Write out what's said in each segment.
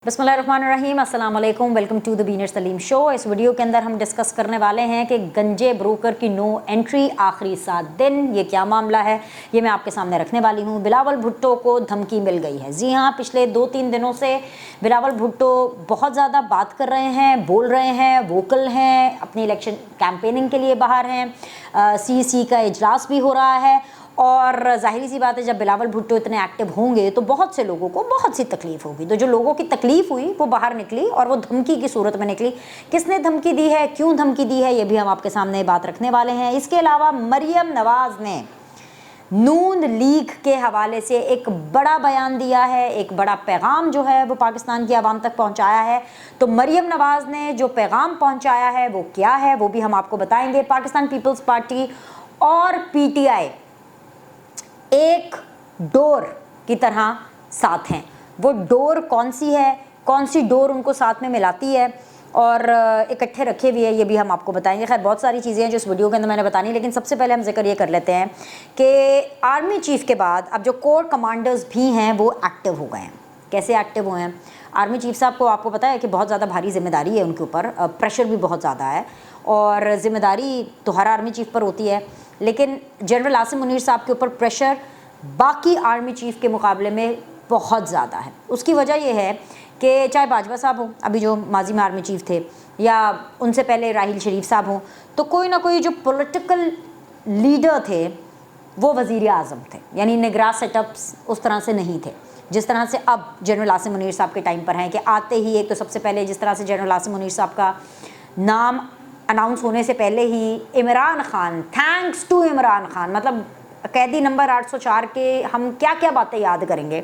बिस्मिल्लाहिर्रहमानिर्रहीम, अस्सलाम वालेकुम, वेलकम टू द बीनर सलीम शो। इस वीडियो के अंदर हम डिस्कस करने वाले हैं कि गंजे ब्रोकर की नो एंट्री आखिरी 7 दिन, ये क्या मामला है, ये मैं आपके सामने रखने वाली हूँ। बिलावल भुट्टो को धमकी मिल गई है। जी हाँ, पिछले 2-3 दिनों से बिलावल भुट्टो बहुत ज़्यादा बात कर रहे हैं, बोल रहे हैं, वोकल हैं, अपनी इलेक्शन कैंपेनिंग के लिए बाहर हैं। CEC का इजलास भी हो रहा है और जाहिर सी बात है, जब बिलावल भुट्टो इतने एक्टिव होंगे तो बहुत से लोगों को बहुत सी तकलीफ होगी। तो जो लोगों की तकलीफ हुई वो बाहर निकली और वो धमकी की सूरत में निकली। किसने धमकी दी है, क्यों धमकी दी है, ये भी हम आपके सामने बात रखने वाले हैं। इसके अलावा मरियम नवाज ने नून लीग के हवाले से एक बड़ा बयान दिया है, एक बड़ा पैगाम जो है वो पाकिस्तान की आवाम तक पहुंचाया है। तो मरियम नवाज ने जो पैगाम पहुंचाया है वो क्या है, वो भी हम आपको बताएंगे। पाकिस्तान पीपल्स पार्टी और PTI एक डोर की तरह साथ हैं। वो डोर कौन सी है, कौन सी डोर उनको साथ में मिलाती है और इकट्ठे रखे हुए है, ये भी हम आपको बताएंगे। खैर, बहुत सारी चीज़ें हैं जो इस वीडियो के अंदर मैंने बतानी, लेकिन सबसे पहले हम जिक्र ये कर लेते हैं कि आर्मी चीफ़ के बाद अब जो कोर कमांडर्स भी हैं वो एक्टिव हो गए हैं। कैसे एक्टिव हुए हैं? आर्मी चीफ साहब को आपको पता है कि बहुत ज़्यादा भारी जिम्मेदारी है उनके ऊपर, प्रेशर भी बहुत ज़्यादा है और ज़िम्मेदारी तो हर आर्मी चीफ पर होती है, लेकिन जनरल आसिम मुनीर साहब के ऊपर प्रेशर बाकी आर्मी चीफ के मुकाबले में बहुत ज़्यादा है। उसकी वजह यह है कि चाहे बाजवा साहब हो, अभी जो माजी में आर्मी चीफ थे, या उनसे पहले राहिल शरीफ साहब हों, तो कोई ना कोई जो पॉलिटिकल लीडर थे वो वज़ीर आज़म थे। यानी निगरान सेटअप्स उस तरह से नहीं थे जिस तरह से अब जनरल आसिम मुनीर साहब के टाइम पर हैं कि आते ही एक तो सबसे पहले जिस तरह से जनरल आसिम मुनीर साहब का नाम अनाउंस होने से पहले ही इमरान खान, थैंक्स टू इमरान खान, मतलब कैदी नंबर 804 के हम क्या क्या बातें याद करेंगे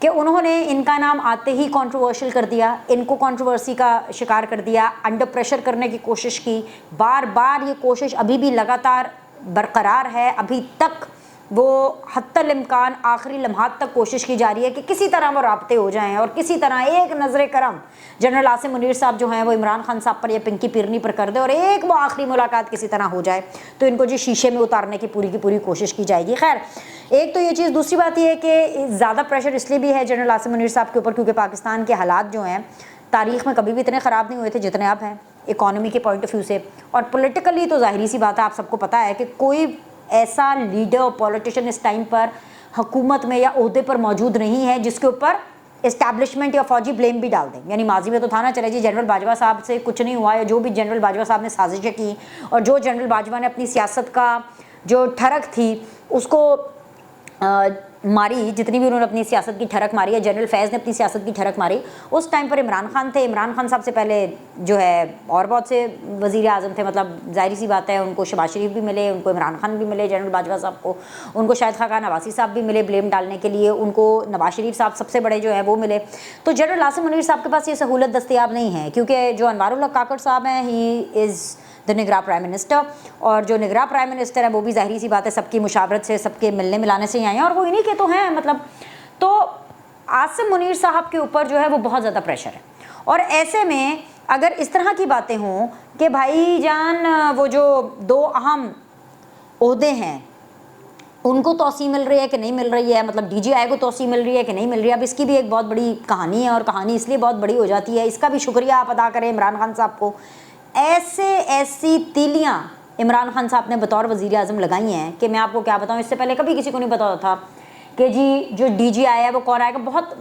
कि उन्होंने इनका नाम आते ही कंट्रोवर्शियल कर दिया, इनको कंट्रोवर्सी का शिकार कर दिया, अंडर प्रेशर करने की कोशिश की। बार बार ये कोशिश अभी भी लगातार बरकरार है। अभी तक वो हत्तल इम्कान आखिरी लम्हात तक कोशिश की जा रही है कि किसी तरह वो राब्ते हो जाएं और किसी तरह एक नज़र करम जनरल आसिम मुनीर साहब जो हैं वो इमरान खान साहब पर या पिंकी पिरनी पर कर दे और एक वो आखिरी मुलाकात किसी तरह हो जाए, तो इनको जो शीशे में उतारने की पूरी कोशिश की जाएगी। खैर, एक तो ये चीज़। दूसरी बात यह है कि ज़्यादा प्रेशर इसलिए भी है जनरल आसिम मुनीर साहब के ऊपर क्योंकि पाकिस्तान के हालात जो हैं तारीख़ में कभी भी इतने ख़राब नहीं हुए थे जितने अब हैं, इकॉनमी के पॉइंट ऑफ व्यू से। और पॉलिटिकली तो ज़ाहिर सी बात है, आप सबको पता है कि कोई ऐसा लीडर और पॉलिटिशियन इस टाइम पर हुकूमत में या ओहदे पर मौजूद नहीं है जिसके ऊपर इस्टेब्लिशमेंट या फौजी ब्लेम भी डाल दें। यानी माजी में तो था ना, चले जी जनरल बाजवा साहब से कुछ नहीं हुआ, या जो भी जनरल बाजवा साहब ने साजिशें की और जो जनरल बाजवा ने अपनी सियासत का जो ठरक थी उसको मारी, जितनी भी उन्होंने अपनी सियासत की ठरक मारी, या जनरल फैज़ ने अपनी सियासत की ठरक मारी, उस टाइम पर इमरान खान थे। इमरान खान साहब से पहले जो है और बहुत से वज़ीर आज़म थे, मतलब जाहिर सी बात है उनको शहबाज शरीफ भी मिले, उनको इमरान खान भी मिले, जनरल बाजवा साहब को, उनको शायद खाकान नवासी साहब भी मिले ब्लेम डालने के लिए, उनको नवाज शरीफ साहब सबसे बड़े जो है वो मिले। तो जनरल आसिम मुनीर साहब के पास ये सहूलत दस्तयाब नहीं है क्योंकि जो अनवारुल हक काकड़ साहब हैं, ही इज़ द निगरां प्राइम मिनिस्टर, और जो निगरां प्राइम मिनिस्टर है वो भी ज़ाहिर सी बात है सबकी मुशावरत से, सबके मिलने मिलाने से ही आए हैं और वो इन्हीं के तो हैं। मतलब तो आसिम मुनीर साहब के ऊपर जो है वो बहुत ज़्यादा प्रेशर है। और ऐसे में अगर इस तरह की बातें हों कि भाईजान वो जो 2 अहम ओहदे हैं उनको तोसी मिल रही है कि नहीं मिल रही है, मतलब DGI को तोसी मिल रही है कि नहीं मिल रही है, अब इसकी भी एक बहुत बड़ी कहानी है और कहानी इसलिए बहुत बड़ी हो जाती है। इसका भी शुक्रिया आप अदा करें इमरान खान साहब को। ऐसी तीलियाँ इमरान खान साहब ने बतौर वज़ीर आज़म लगाई हैं कि मैं आपको क्या बताऊँ, इससे पहले कभी किसी को नहीं पता था कि जी जो DGI है वो कौन आएगा। बहुत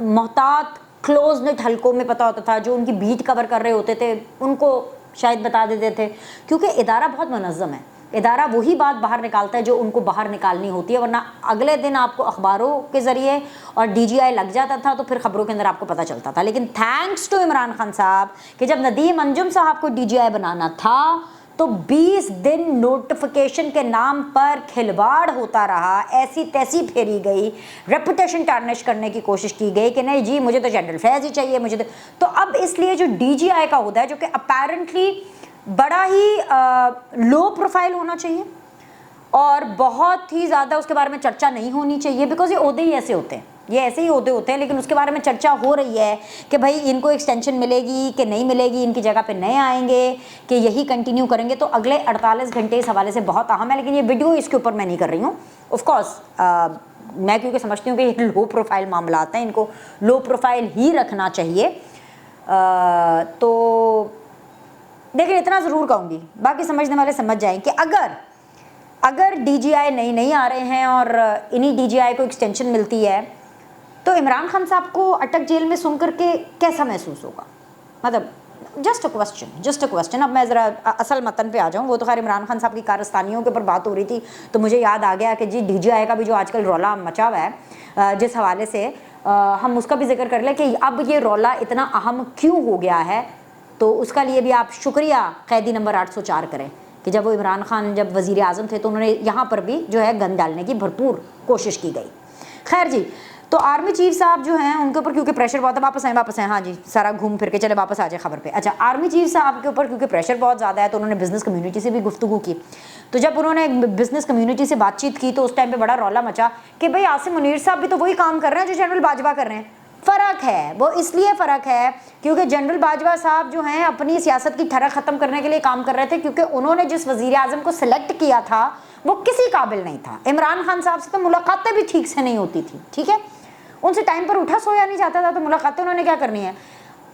मोहतात क्लोज नेट हल्कों में पता होता था, जो उनकी बीट कवर कर रहे होते थे उनको शायद बता देते थे, क्योंकि इदारा बहुत मुनज़्ज़म है। इदारा वही बात बाहर निकालता है जो उनको बाहर निकालनी होती है, वरना अगले दिन आपको अखबारों के ज़रिए और DGI लग जाता था तो फिर ख़बरों के अंदर आपको पता चलता था। लेकिन थैंक्स टू इमरान खान साहब कि जब नदीम अंजुम साहब को DGI बनाना था तो 20 दिन नोटिफिकेशन के नाम पर खिलवाड़ होता रहा, ऐसी तैसी फेरी गई, रेपुटेशन टार्निश करने की कोशिश की गई कि नहीं जी मुझे तो जनरल फैज़ ही चाहिए, मुझे तो अब इसलिए जो DGI का होता है जो कि अपेरेंटली बड़ा ही लो प्रोफाइल होना चाहिए और बहुत ही ज़्यादा उसके बारे में चर्चा नहीं होनी चाहिए, बिकॉज ये ओहदे ही ऐसे होते हैं, ये ऐसे ही ओहदे होते हैं। लेकिन उसके बारे में चर्चा हो रही है कि भाई इनको एक्सटेंशन मिलेगी कि नहीं मिलेगी, इनकी जगह पे नए आएंगे कि यही कंटिन्यू करेंगे। तो अगले 48 घंटे इस हवाले से बहुत अहम है, लेकिन ये वीडियो इसके ऊपर मैं नहीं कर रही हूँ। ऑफकोर्स मैं क्योंकि समझती हूँ कि ये लो प्रोफाइल मामला आते हैं, इनको लो प्रोफाइल ही रखना चाहिए। तो लेकिन इतना ज़रूर कहूँगी, बाकी समझने वाले समझ जाएं कि अगर DGI नहीं आ रहे हैं और इन्हीं DGI को एक्सटेंशन मिलती है तो इमरान खान साहब को अटक जेल में सुन करके कैसा महसूस होगा? मतलब जस्ट अ क्वेश्चन। अब मैं ज़रा असल मतन पे आ जाऊँ। वो तो खैर इमरान खान साहब की कारस्तानियों के ऊपर बात हो रही थी तो मुझे याद आ गया कि जी DGI का भी जो आजकल रौला मचा हुआ है, जिस हवाले से हम उसका भी जिक्र कर लें कि अब ये रौला इतना अहम क्यों हो गया है। तो उसका लिए भी आप शुक्रिया कैदी नंबर 804 करें कि जब वो इमरान खान जब वज़ीर आज़म थे तो उन्होंने यहाँ पर भी जो है गन डालने की भरपूर कोशिश की गई। खैर जी, तो आर्मी चीफ साहब जो हैं उनके ऊपर क्योंकि प्रेशर बहुत है, वापस आए हाँ जी, सारा घूम फिर के चले वापस आ जाए खबर पे। अच्छा, आर्मी चीफ साहब के ऊपर क्योंकि प्रेशर बहुत ज़्यादा है तो उन्होंने बिज़नेस कम्युनिटी से भी गुफ्तगू की। तो जब उन्होंने बिज़नेस कम्युनिटी से बातचीत की तो उस टाइम पे बड़ा रौला मचा कि भाई आसिम मुनीर साहब भी तो वही काम कर रहे हैं जो जनरल बाजवा कर रहे हैं। फ़र्क है, वो इसलिए फ़र्क है क्योंकि जनरल बाजवा साहब जो हैं अपनी सियासत की ठरक ख़त्म करने के लिए काम कर रहे थे, क्योंकि उन्होंने जिस वज़ीर आज़म को सिलेक्ट किया था वो किसी काबिल नहीं था। इमरान खान साहब से तो मुलाकातें भी ठीक से नहीं होती थी, ठीक है, उनसे टाइम पर उठा सोया नहीं जाता था, तो मुलाकातें उन्होंने क्या करनी है।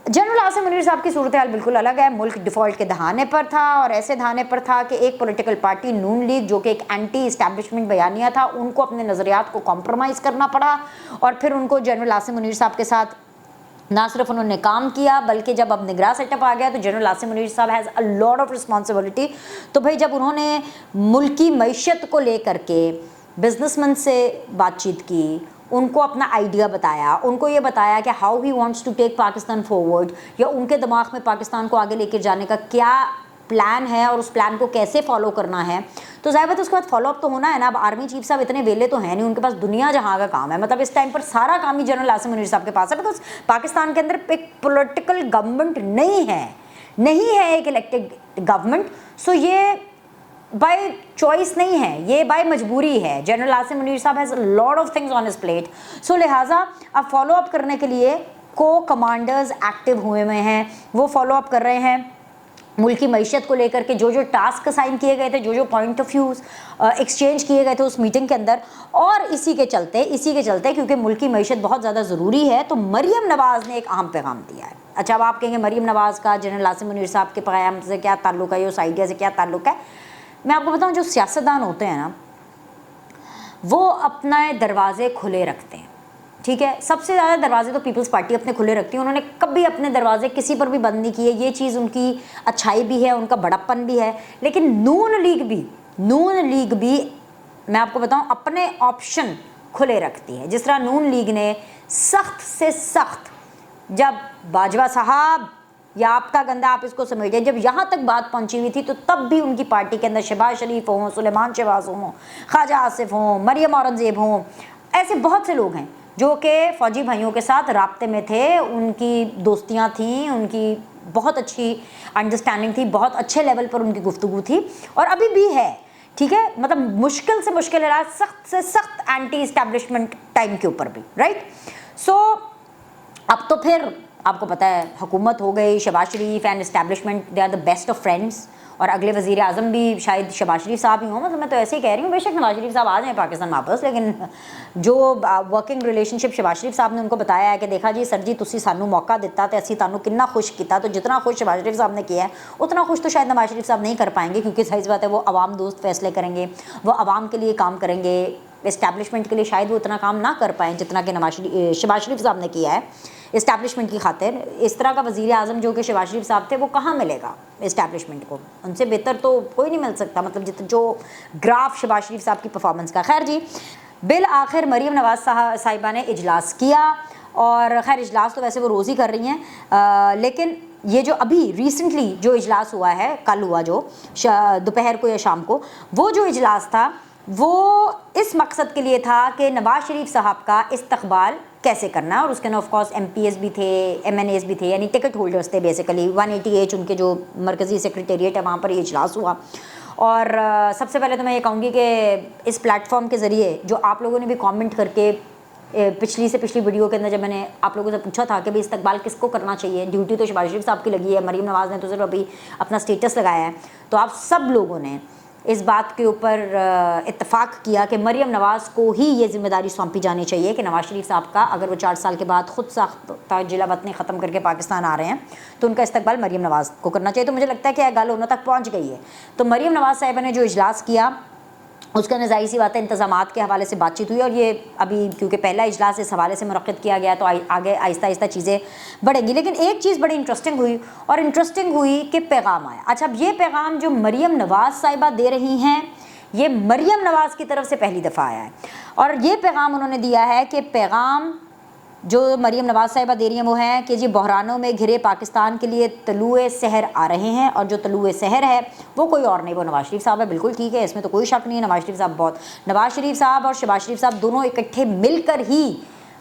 जनरल आसिम मुनीर साहब की सूरत हाल बिल्कुल अलग है। मुल्क डिफ़ॉल्ट के दहाने पर था और ऐसे दहाने पर था कि एक पॉलिटिकल पार्टी नून लीग जो कि एक एंटी इस्टेब्लिशमेंट बयानिया था, उनको अपने नज़रियात को कॉम्प्रोमाइज़ करना पड़ा और फिर उनको जनरल आसिम मुनीर साहब के साथ ना सिर्फ उन्होंने काम किया बल्कि जब अब निगरान सेटअप आ गया तो जनरल आसिम मुनीर साहब has a lot of responsibility. तो भाई जब उन्होंने मुल्की मईशत को लेकर के बिजनेसमैन से बातचीत की, उनको अपना आइडिया बताया, उनको ये बताया कि how he wants to take Pakistan forward, या उनके दिमाग में पाकिस्तान को आगे लेकर जाने का क्या प्लान है और उस प्लान को कैसे फॉलो करना है, तो ज़ाहिर बात उसके बाद फॉलोअप तो होना है ना। अब आर्मी चीफ साहब इतने वेले तो हैं नहीं, उनके पास दुनिया जहाँ का काम है। मतलब इस टाइम पर सारा काम ही जनरल आसिम मुनीर साहब के पास है, बिकॉज पाकिस्तान के अंदर एक पॉलिटिकल गवर्नमेंट नहीं है एक इलेक्टेड गवर्नमेंट। सो ये बाय चॉइस नहीं है, ये बाय मजबूरी है। जनरल आसिम मुनीर साहब has lot of things on his plate. So लिहाजा अब फॉलो अप करने के लिए को कमांडर्स एक्टिव हुए हैं, वो फॉलो अप कर रहे हैं मुल्क की मईशत को लेकर के। जो टास्क असाइन किए गए थे, जो पॉइंट ऑफ व्यूज़ एक्सचेंज किए गए थे उस मीटिंग के अंदर, और इसी के चलते क्योंकि मुल्क की मईशत बहुत ज़्यादा ज़रूरी है तो मरीम नवाज़ ने एक अहम पैगाम दिया है। अच्छा, अब आप कहेंगे मरीम नवाज़ का जनरल आसिम मुनीर साहब के पैगाम से क्या ताल्लुक़ है, उस आइडिया से क्या ताल्लुक़ है। मैं आपको बताऊं, जो सियासतदान होते हैं ना वो अपना दरवाजे खुले रखते हैं, ठीक है। सबसे ज़्यादा दरवाजे तो पीपल्स पार्टी अपने खुले रखती है, उन्होंने कभी अपने दरवाजे किसी पर भी बंद नहीं किए। ये चीज़ उनकी अच्छाई भी है, उनका बड़प्पन भी है। लेकिन नून लीग भी मैं आपको बताऊं अपने ऑप्शन खुले रखती है। जिस तरह नून लीग ने सख्त से सख्त, जब बाजवा साहब या आपका गंदा आप इसको समेटें, जब यहाँ तक बात पहुँची हुई थी तो तब भी उनकी पार्टी के अंदर शहबाज शरीफ हों, सुलेमान शहबाज हों, ख्वाजा आसिफ हों, मरियम औरंगज़ेब हों, ऐसे बहुत से लोग हैं जो कि फ़ौजी भाइयों के साथ राब्ते में थे, उनकी दोस्तियाँ थीं, उनकी बहुत अच्छी अंडरस्टैंडिंग थी, बहुत अच्छे लेवल पर उनकी गुफ्तगू थी और अभी भी है, ठीक है। मतलब मुश्किल से मुश्किल इलाज, सख्त से सख्त एंटी इस्टेब्लिशमेंट टाइम के ऊपर भी, राइट। सो अब तो फिर आपको पता है हुकूमत हो गई, Shahbaz Sharif and establishment they are the best of friends, और अगले वज़ीर आज़म भी शायद शहबाज शरीफ साहब ही हों। मतलब मैं तो ऐसे ही कह रही हूँ, बेशक नवाज शरीफ साहब आ जाएँ पाकिस्तान वापस, लेकिन जो वर्किंग रिलेशनशिप शहबाज शरीफ साहब ने उनको बताया है कि देखा जी सर जी तुसी सानू मौका दिता तो असी तुहानू कितना खुश किया, तो जितना खुश शहबाज शरीफ साहब ने किया है उतना खुश तो शायद नवाज शरीफ साहब नहीं कर पाएंगे, क्योंकि सही बात है वो अवाम दोस्त फैसले करेंगे, वो अवाम के लिए काम करेंगे, इस्टेब्लिशमेंट के लिए शायद वो उतना काम ना कर पाएँ जितना कि शहबाज शरीफ साहब ने किया है इस्टेब्लिशमेंट की खातिर। इस तरह का वज़ीर आज़म जो कि शहबाज शरीफ साहब थे वो कहाँ मिलेगा इस्टेब्लिशमेंट को, उनसे बेहतर तो कोई नहीं मिल सकता। मतलब जो ग्राफ शहबाज शरीफ साहब की परफॉर्मेंस का। खैर जी, बिल आखिर मरीम नवाज़ साहिबा ने इजलास किया, और खैर इजलास तो वैसे वो रोज़ ही कर रही हैं, लेकिन ये जो अभी रिसेंटली जो इजलास हुआ है, कल हुआ जो दोपहर को या शाम को, वो जो इजलास था वो इस मकसद के लिए था कि नवाज शरीफ साहब का इस्तकबाल कैसे करना है, और उसके अंदर ऑफकोर्स MPs भी थे, MNAs भी थे, यानी टिकट होल्डर्स थे बेसिकली। 180H उनके जो मरकज़ी सेक्रेटेरिएट है वहाँ पर ये इजलास हुआ। और सबसे पहले तो मैं ये कहूँगी कि इस प्लेटफॉर्म के ज़रिए जो आप लोगों ने भी कमेंट करके पिछली वीडियो के अंदर जब मैंने आप लोगों से पूछा था कि भाई इस्तकबाल किसको करना चाहिए, ड्यूटी तो शहबाज शरीफ साहब की लगी है, मरीम नवाज़ ने तो सिर्फ अभी अपना स्टेटस लगाया है, तो आप सब लोगों ने इस बात के ऊपर इत्तेफाक किया कि मरीम नवाज़ को ही ये ज़िम्मेदारी सौंपी जानी चाहिए कि नवाज़ शरीफ साहब का अगर वो 4 साल के बाद ख़ुद साख्ता जिला वतनी ख़त्म करके पाकिस्तान आ रहे हैं तो उनका इस्तकबाल मरीम नवाज़ को करना चाहिए। तो मुझे लगता है कि गल उन्होंने तक पहुँच गई है। तो मरीम नवाज़ साहिबा ने जो इजलास किया उसका ज़ाहिर सी बात है इंतज़ामात के हवाले से बातचीत हुई और ये अभी क्योंकि पहला इजलास इस हवाले से मुनक़्क़िद किया गया तो आगे आहिस्ता आहिस्ता चीज़ें बढ़ेंगी। लेकिन एक चीज़ बड़ी इंटरेस्टिंग हुई कि पैगाम आया। अच्छा, अब ये पैगाम जो मरीम नवाज़ साहिबा दे रही हैं ये मरीम नवाज़ की तरफ से पहली दफ़ा आया है और ये पैगाम उन्होंने दिया है कि पैगाम जो मरीम नवाज़ साहिबा दे रही हैं वो है कि जी बहरानों में घिरे पाकिस्तान के लिए तलुए सहर आ रहे हैं और जो तलुए सहर है वो कोई और नहीं, वो नवाज़ शरीफ साहब है। बिल्कुल ठीक है, इसमें तो कोई शक नहीं है। नवाज़ शरीफ साहब और शहबाज शरीफ साहब दोनों इकट्ठे मिलकर ही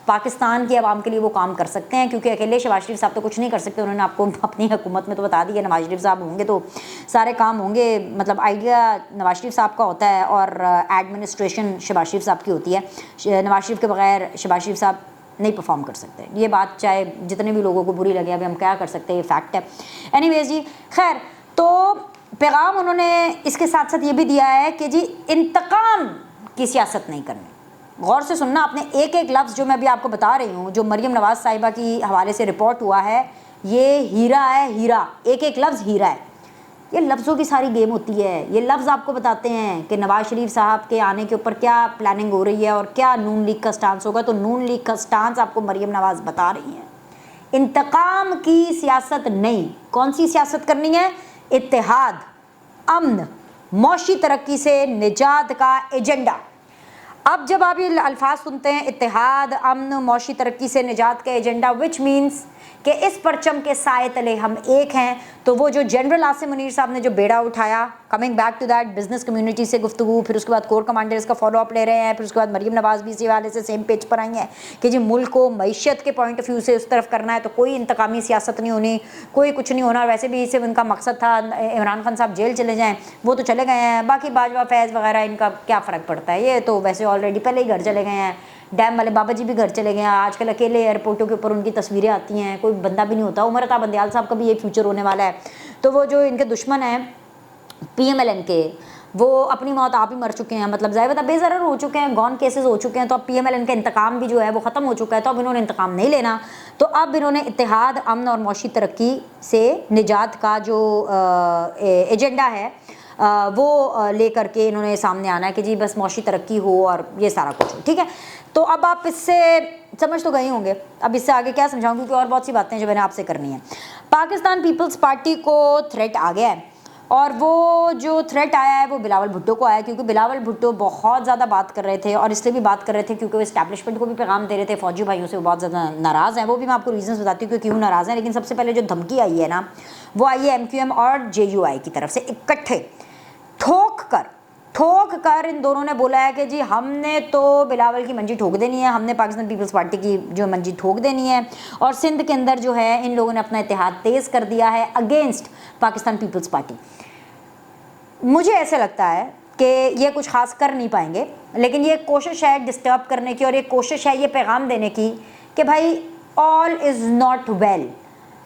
पाकिस्तान की आवाम के लिए वो काम कर सकते हैं, क्योंकि अकेले शहबाज शरीफ साहब तो कुछ नहीं कर सकते। उन्होंने आपको अपनी हुकूमत में तो बता दिया नवाज़ शरीफ साहब होंगे तो सारे काम होंगे। मतलब आइडिया नवाज़ शरीफ साहब का होता है और एडमिनिस्ट्रेशन शहबाज शरीफ साहब की होती है। नवाज़ शरीफ के बगैर शहबाज शरीफ साहब नहीं परफॉर्म कर सकते। ये बात चाहे जितने भी लोगों को बुरी लगे, अभी हम क्या कर सकते हैं, ये फैक्ट है। एनीवेज जी, खैर, तो पैगाम उन्होंने इसके साथ साथ ये भी दिया है कि जी इंतकाम की सियासत नहीं करनी। गौर से सुनना, आपने एक एक लफ्ज़ जो मैं अभी आपको बता रही हूँ, जो मरीम नवाज़ साहिबा की हवाले से रिपोर्ट हुआ है, ये हीरा है, हीरा, एक एक लफ्ज़ हीरा है। ये लफ्ज़ों की सारी गेम होती है। ये लफ्ज़ आपको बताते हैं कि नवाज़ शरीफ साहब के आने के ऊपर क्या प्लानिंग हो रही है और क्या नून लीग का स्टांस होगा। तो नून लीग का स्टांस आपको मरीम नवाज़ बता रही हैं, इंतकाम की सियासत नहीं। कौन सी सियासत करनी है? इत्तेहाद, अमन, मौशी तरक्की से निजात का एजेंडा। अब जब आप ये अल्फाज सुनते हैं, इत्तेहाद, अमन, मौशी तरक्की से निजात का एजेंडा, विच मीन्स कि इस परचम के साए तले हम एक हैं, तो वो जो जनरल आसिम मुनीर साहब ने जो बेड़ा उठाया, coming back to that, business community से गुफ्तगू, फिर उसके बाद कोर कमांडर्स का फॉलो अप ले रहे हैं, फिर उसके बाद मरीम नवाज़ भी इसी वाले से सेम पेज पर आई हैं कि जी मुल्क को मईशत के पॉइंट ऑफ व्यू से उस तरफ करना है, तो कोई इंतकामी सियासत नहीं होनी, कोई कुछ नहीं होना। वैसे भी इससे उनका मकसद था इमरान खान साहब जेल चले जाएँ, वो तो चले गए हैं। बाकी बाजवा फैज़ वगैरह इनका क्या फ़र्क पड़ता है, ये तो वैसे ऑलरेडी पहले ही घर चले गए हैं। डैम वाले बाबा जी भी घर चले गए हैं। आजकल अकेले एयरपोर्टों के ऊपर उनकी तस्वीरें आती हैं, कोई बंदा भी नहीं होता। उमर अता बंदयाल साहब का भी ये फ्यूचर होने वाला है। तो वो जो इनके दुश्मन हैं PMLN के, वो अपनी मौत आप ही मर चुके हैं, मतलब ज़ाहिर बात बेज़रर हो चुके हैं, गॉन केसेस हो चुके हैं। तो अब PMLN का इंतकाम भी जो है वो ख़त्म हो चुका है, तो अब इन्होंने इंतकाम नहीं लेना। तो अब इन्होंने इत्तेहाद, अमन और मौशी तरक्की से निजात का जो एजेंडा है वो ले करके इन्होंने सामने आना है कि जी बस मौशी तरक्की हो और ये सारा कुछ हो, ठीक है। तो अब आप इससे समझ तो गए होंगे, अब इससे आगे क्या समझाऊँ, क्योंकि और बहुत सी बातें जो मैंने आपसे करनी है। पाकिस्तान पीपल्स पार्टी को थ्रेट आ गया है और वो जो थ्रेट आया है वो बिलावल भुट्टो को आया, क्योंकि बिलावल भुट्टो बहुत ज़्यादा बात कर रहे थे और इसलिए भी बात कर रहे थे क्योंकि वो इस्टेब्लिशमेंट को भी पैगाम दे रहे थे। फौजी भाइयों से वो बहुत ज़्यादा नाराज़ हैं, वो भी मैं आपको रीजंस बताती हूँ कि क्यों नाराज़ हैं। लेकिन सबसे पहले जो धमकी आई है ना, वो आई है MQM और JUI की तरफ से इकट्ठे ठोक कर इन दोनों ने बोला है कि जी हमने तो बिलावल की मंजी ठोक देनी है, हमने पाकिस्तान पीपल्स पार्टी की जो मंजी ठोक देनी है। और सिंध के अंदर जो है इन लोगों ने अपना इत्तेहाद तेज़ कर दिया है अगेंस्ट पाकिस्तान पीपल्स पार्टी। मुझे ऐसे लगता है कि ये कुछ खास कर नहीं पाएंगे, लेकिन ये कोशिश है डिस्टर्ब करने की और ये कोशिश है ये पैगाम देने की कि भाई ऑल इज़ नॉट वेल,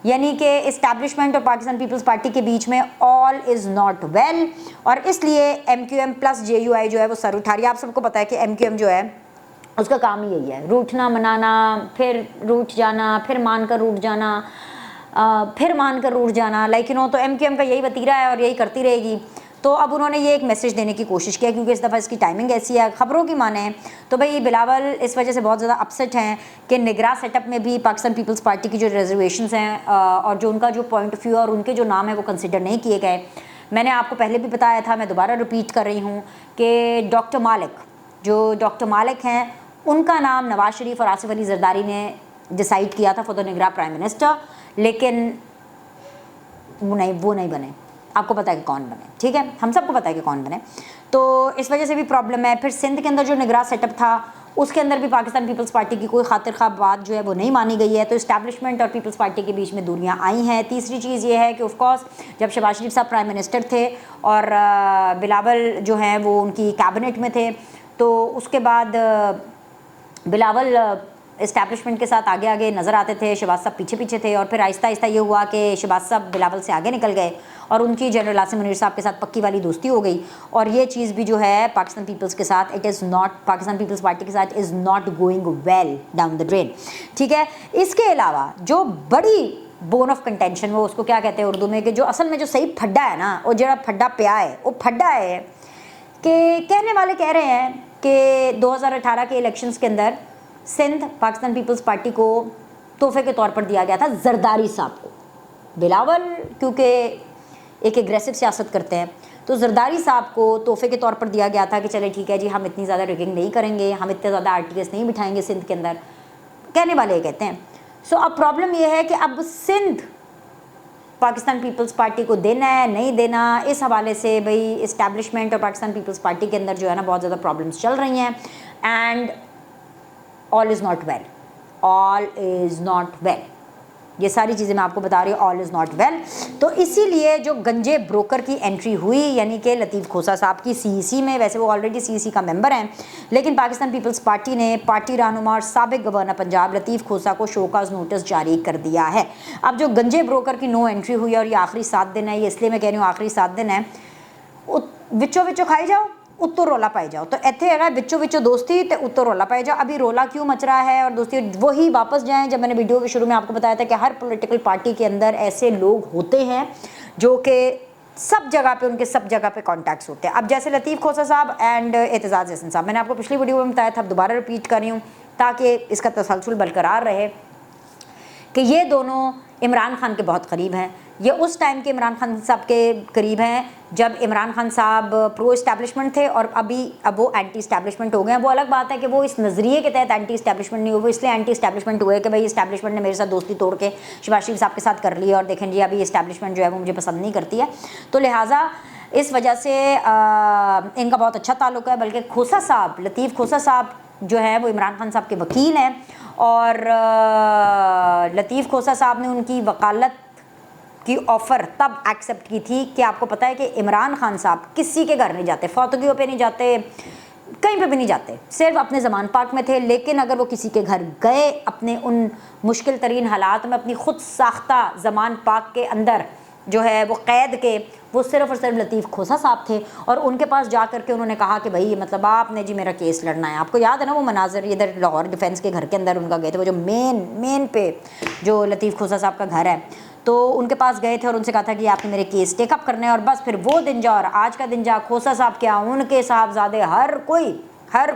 यानी कि इस्टेब्लिशमेंट और पाकिस्तान पीपल्स पार्टी के बीच में ऑल इज़ नॉट वेल। और इसलिए MQM प्लस JUI जो है वो सर उठा रही है। आप सबको पता है कि MQM जो है उसका काम ही यही है, रूठना मनाना, फिर रूठ जाना, फिर मान कर रूठ जाना, फिर मान कर रूठ जाना, लाइक यू नो। तो MQM का यही वतीरा है और यही करती रहेगी। तो अब उन्होंने ये एक मैसेज देने की कोशिश किया, क्योंकि इस दफ़ा इसकी टाइमिंग ऐसी है, ख़बरों की माने तो भाई बिलावल इस वजह से बहुत ज़्यादा अपसेट हैं कि निगरान सेटअप में भी पाकिस्तान पीपल्स पार्टी की जो रिजर्वेशंस हैं और जो उनका जो पॉइंट ऑफ व्यू और उनके जो नाम है वो कंसिडर नहीं किए गए। मैंने आपको पहले भी बताया था, मैं दोबारा रिपीट कर रही हूँ कि डॉक्टर मालिक हैं, उनका नाम नवाज शरीफ और आसिफ अली जरदारी ने डिसाइड किया था फॉर द निगरान प्राइम मिनिस्टर, लेकिन वो नहीं बने। आपको पता है कि कौन बने, ठीक है, हम सबको पता है कि कौन बने। तो इस वजह से भी प्रॉब्लम है। फिर सिंध के अंदर जो निगरान सेटअप था उसके अंदर भी पाकिस्तान पीपल्स पार्टी की कोई खातिर खा बात जो है वो नहीं मानी गई है। तो इस्टेब्लिशमेंट और पीपल्स पार्टी के बीच में दूरियां आई हैं। तीसरी चीज़ ये है कि ऑफ कोर्स जब शहबाज शरीफ साहब प्राइम मिनिस्टर थे और बिलावल जो हैं वो उनकी कैबिनेट में थे, तो उसके बाद बिलावल इस्टेब्लिशमेंट के साथ आगे आगे नज़र आते थे, शहबाज साहब पीछे पीछे थे, और फिर आहिस्ता आहिस्ता ये हुआ कि शहबाज साहब बिलावल से आगे निकल गए और उनकी जनरल आसिम मुनीर साहब के साथ पक्की वाली दोस्ती हो गई। और ये चीज़ भी जो है पाकिस्तान पीपल्स के साथ it is not, Pakistan Peoples Party के साथ is not going well down the drain, ठीक है। इसके अलावा जो बड़ी बोन ऑफ कंटेंशन, वो उसको क्या कहते हैं उर्दू में, कि जो असल में जो सही फड्डा है ना, वो जरा फड्डा पिया है, वो फड्डा है कि कहने वाले कह रहे हैं कि 2018 के इलेक्शंस के अंदर सिंध पाकिस्तान पीपल्स पार्टी को तोहफे के तौर पर दिया गया था जरदारी साहब को। बिलावल क्योंकि एक एग्रेसिव सियासत करते हैं, तो जरदारी साहब को तोहफे के तौर पर दिया गया था कि चले ठीक है जी, हम इतनी ज़्यादा रिगिंग नहीं करेंगे, हम इतने ज़्यादा RTS नहीं बिठाएंगे सिंध के अंदर, कहने वाले ये कहते हैं। सो अब प्रॉब्लम ये है कि अब सिंध पाकिस्तान पीपल्स पार्टी को देना है नहीं देना, इस हवाले से भाई इस्टेब्लिशमेंट और पाकिस्तान पीपल्स पार्टी के अंदर जो है ना बहुत ज़्यादा प्रॉब्लम्स चल रही हैं। And all is not well, all is not well, ये सारी चीज़ें मैं आपको बता रही हूँ, ऑल इज़ नॉट वेल। तो इसीलिए जो गंजे ब्रोकर की एंट्री हुई, यानी कि लतीफ़ खोसा साहब की CEC में, वैसे वो ऑलरेडी CEC का मेंबर हैं, लेकिन पाकिस्तान पीपल्स पार्टी ने पार्टी रहनुमा और साबिक गवर्नर पंजाब लतीफ़ खोसा को शोकाज नोटिस जारी कर दिया है। अब जो गंजे ब्रोकर की नो एंट्री हुई और ये आखिरी 7 दिन है, ये इसलिए मैं कह रही हूँ आखिरी 7 दिन है, विचो विचो खाई जाओ उत्तो रोला पाई जाओ, तो इतने है बिचो बिचो दोस्ती तो उत्तो रोला पाई जाओ। अभी रोला क्यों मच रहा है और दोस्ती वही वापस जाएं, जब मैंने वीडियो के शुरू में आपको बताया था कि हर पॉलिटिकल पार्टी के अंदर ऐसे लोग होते हैं जो कि सब जगह पे, उनके सब जगह पे कॉन्टैक्ट्स होते हैं। अब जैसे लतीफ़ खोसा साहब एंड एतजाज़ हसन साहब, मैंने आपको पिछली वीडियो में बताया था, अब दोबारा रिपीट कर रही हूँ ताकि इसका तसलसल बरकरार रहे, कि ये दोनों इमरान खान के बहुत करीब हैं। ये उस टाइम के इमरान खान साहब के करीब हैं जब इमरान खान साहब प्रो इस्टेब्लिशमेंट थे और अब वो एंटी इस्टेब्लिशमेंट हो गए हैं। वो अलग बात है कि वो इस नज़रिए के तहत एंटी इस्टेब्लिशमेंट नहीं हुए, वो इसलिए एंटी इस्टेब्लिशमेंट हुए कि भाई इस्टेब्लिशमेंट ने मेरे साथ दोस्ती तोड़ के शहबाज शरीफ साहब के साथ कर ली और देखें जी अभी इस्टेब्लिशमेंट जो है वो मुझे पसंद नहीं करती है, तो लिहाजा इस वजह से इनका बहुत अच्छा ताल्लुक है। बल्कि खोसा साहब, लतीफ़ खोसा साहब जो है वो इमरान खान साहब के वकील हैं और लतीफ़ खोसा साहब ने उनकी वकालत की ऑफ़र तब एक्सेप्ट की थी कि आपको पता है कि इमरान खान साहब किसी के घर नहीं जाते, फौतगियों पे नहीं जाते, कहीं पे भी नहीं जाते, सिर्फ अपने ज़मान पाक में थे। लेकिन अगर वो किसी के घर गए अपने उन मुश्किल तरीन हालात में, अपनी ख़ुद साख्ता ज़मान पाक के अंदर जो है वो कैद के, वो सिर्फ और सिर्फ लतीफ़ खोसा साहब थे और उनके पास जा कर के उन्होंने कहा कि भाई मतलब आपने जी मेरा केस लड़ना है। आपको याद है ना वो मनाजर, इधर लाहौर डिफेंस के घर के अंदर उनका गए थे, वो जो मेन पे जो लतीफ़ खोसा साहब का घर है, तो उनके पास गए थे और उनसे कहा था कि आपने मेरे केस टेकअप करने हैं। और बस फिर वो दिन जा और आज का दिन जा, खोसा साहब क्या उनके साहबजादे हर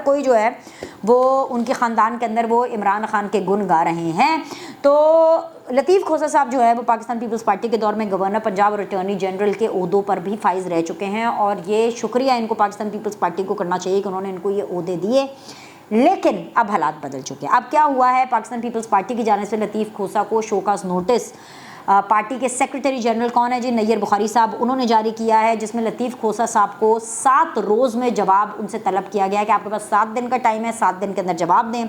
कोई जो है वो उनके ख़ानदान के अंदर वो इमरान खान के गुण गा रहे हैं। तो लतीफ़ खोसा साहब जो है वो पाकिस्तान पीपल्स पार्टी के दौर में गवर्नर पंजाब और अटॉर्नी जनरल के ओहदों पर भी फाइज रह चुके हैं और ये शुक्रिया इनको पाकिस्तान पीपल्स पार्टी को करना चाहिए कि उन्होंने इनको ये ओहदे दिए। लेकिन अब हालात बदल चुके हैं। अब क्या हुआ है, पाकिस्तान पीपल्स पार्टी की जाने से लतीफ़ खोसा को शोकास नोटिस पार्टी के सेक्रेटरी जनरल कौन है जी, नैयर बुखारी साहब, उन्होंने जारी किया है, जिसमें लतीफ़ खोसा साहब को 7 रोज़ में जवाब उनसे तलब किया गया है कि आपके पास 7 दिन का टाइम है, 7 दिन के अंदर जवाब दें।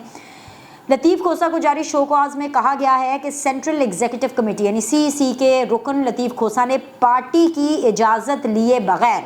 लतीफ़ खोसा को जारी शोकाज में कहा गया है कि सेंट्रल एग्जीक्यूटिव कमेटी यानी CEC के रुकन लतीफ़ खोसा ने पार्टी की इजाज़त लिए बगैर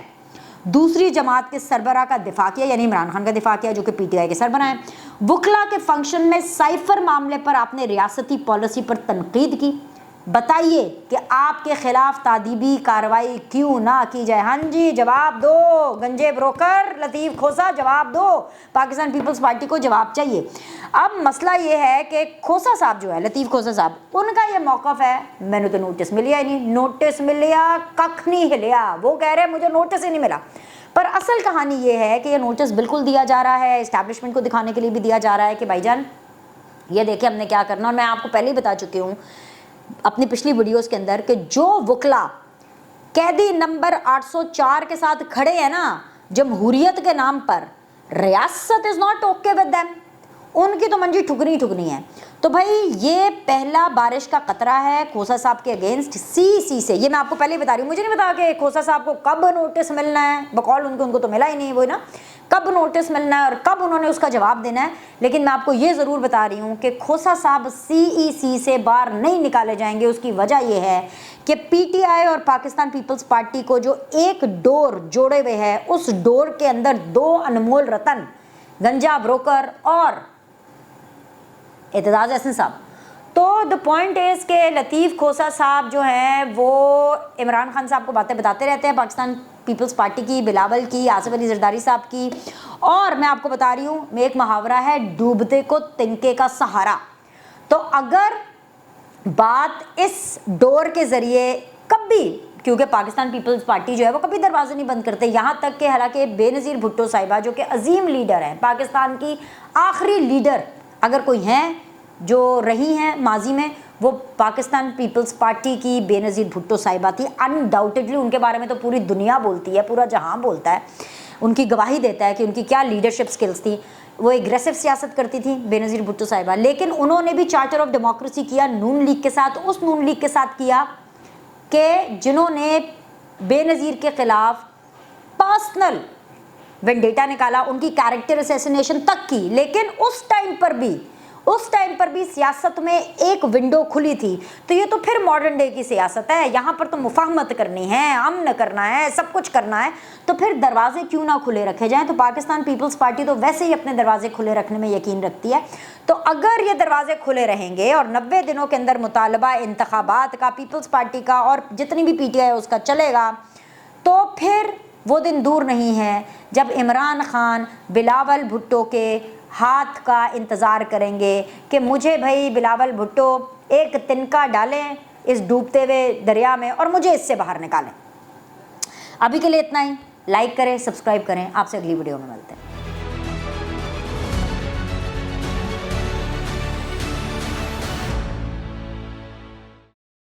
दूसरी जमात के सरबराह का दिफा किया, यानी इमरान खान का दिफा किया जो कि PTI के सरबराह हैं। वकला के फंक्शन में साइफर मामले पर आपने रियासती पॉलिसी पर तनकीद की, बताइए कि आपके खिलाफ तादीबी कार्रवाई क्यों ना की जाए। हाँ जी जवाब दो, गंजे ब्रोकर लतीफ़ खोसा जवाब दो, पाकिस्तान पीपल्स पार्टी को जवाब चाहिए। अब मसला ये है कि खोसा साहब जो है, लतीफ़ खोसा साहब, उनका ये मौक़िफ़ है मैंने तो नोटिस मिलिया ही नहीं, नोटिस मिलिया कख नहीं हिलिया, वो कह रहे हैं मुझे नोटिस ही नहीं मिला। पर असल कहानी ये है कि ये नोटिस बिल्कुल दिया जा रहा है, इस्टेब्लिशमेंट को दिखाने के लिए भी दिया जा रहा है कि भाईजान ये देखिए हमने क्या करना। और मैं आपको पहले ही बता चुकी हूँ अपनी पिछली वीडियोस के अंदर कि जो वकला कैदी नंबर 804 के साथ खड़े हैं ना जमहूरियत के नाम पर, रियासत is not okay with them, उनकी तो मंजी ठुकनी है। तो भाई ये पहला बारिश का कतरा है खोसा साहब के अगेंस्ट CEC से। ये मैं आपको पहले ही बता रही हूँ, मुझे नहीं पता कि खोसा साहब को कब नोटिस मिलना है, बकौल उनको तो मिला ही नहीं, वो ना कब नोटिस मिलना है और कब उन्होंने उसका जवाब देना है। लेकिन मैं आपको ये ज़रूर बता रही हूँ कि खोसा साहब CEC से बाहर नहीं निकाले जाएंगे। उसकी वजह यह है कि PTI और पाकिस्तान पीपल्स पार्टी को जो एक डोर जोड़े हुए है, उस डोर के अंदर 2 अनमोल रतन, गंजा ब्रोकर और एतजाज़ अहसन साहब। तो द पॉइंट इज़ के लतीफ़ खोसा साहब जो हैं वो इमरान खान साहब को बातें बताते रहते हैं, पाकिस्तान पीपल्स पार्टी की, बिलावल की, आसिफ अली जरदारी साहब की। और मैं आपको बता रही हूँ, एक मुहावरा है, डूबते को तिनके का सहारा। तो अगर बात इस डोर के ज़रिए कभी, क्योंकि पाकिस्तान पीपल्स पार्टी जो है वो कभी दरवाजे नहीं बंद करते, यहाँ तक कि हालांकि बेनज़ीर भुट्टो साहिबा जो कि अजीम लीडर हैं, पाकिस्तान की आखिरी लीडर अगर कोई हैं जो रही हैं माजी में, वो पाकिस्तान पीपल्स पार्टी की बेनज़ीर भुट्टो साहिबा थी। अनडाउटेडली उनके बारे में तो पूरी दुनिया बोलती है, पूरा जहां बोलता है, उनकी गवाही देता है कि उनकी क्या लीडरशिप स्किल्स थी। वो एग्रेसिव सियासत करती थी बेनज़ीर भुट्टो साहिबा, लेकिन उन्होंने भी चार्टर ऑफ डेमोक्रेसी किया नून लीग के साथ, उस नून लीग के साथ किया कि जिन्होंने बेनज़ीर के ख़िलाफ़ पर्सनल वेंडेटा निकाला, उनकी कैरेक्टर असैसिनेशन तक की। लेकिन उस टाइम पर भी सियासत में एक विंडो खुली थी। तो ये तो फिर मॉडर्न डे की सियासत है, यहाँ पर तो मुफाहमत करनी है, अमन करना है, सब कुछ करना है, तो फिर दरवाजे क्यों ना खुले रखे जाएं। तो पाकिस्तान पीपल्स पार्टी तो वैसे ही अपने दरवाजे खुले रखने में यकीन रखती है। तो अगर ये दरवाजे खुले रहेंगे और 90 दिनों के अंदर मुतालबा इंतखाबात का पीपल्स पार्टी का और जितनी भी PTI है उसका चलेगा, तो फिर वो दिन दूर नहीं है जब इमरान खान बिलावल भुट्टो के हाथ का इंतज़ार करेंगे कि मुझे भाई बिलावल भुट्टो एक तिनका डालें इस डूबते हुए दरिया में और मुझे इससे बाहर निकालें। अभी के लिए इतना ही। लाइक करें, सब्सक्राइब करें, आपसे अगली वीडियो में मिलते हैं।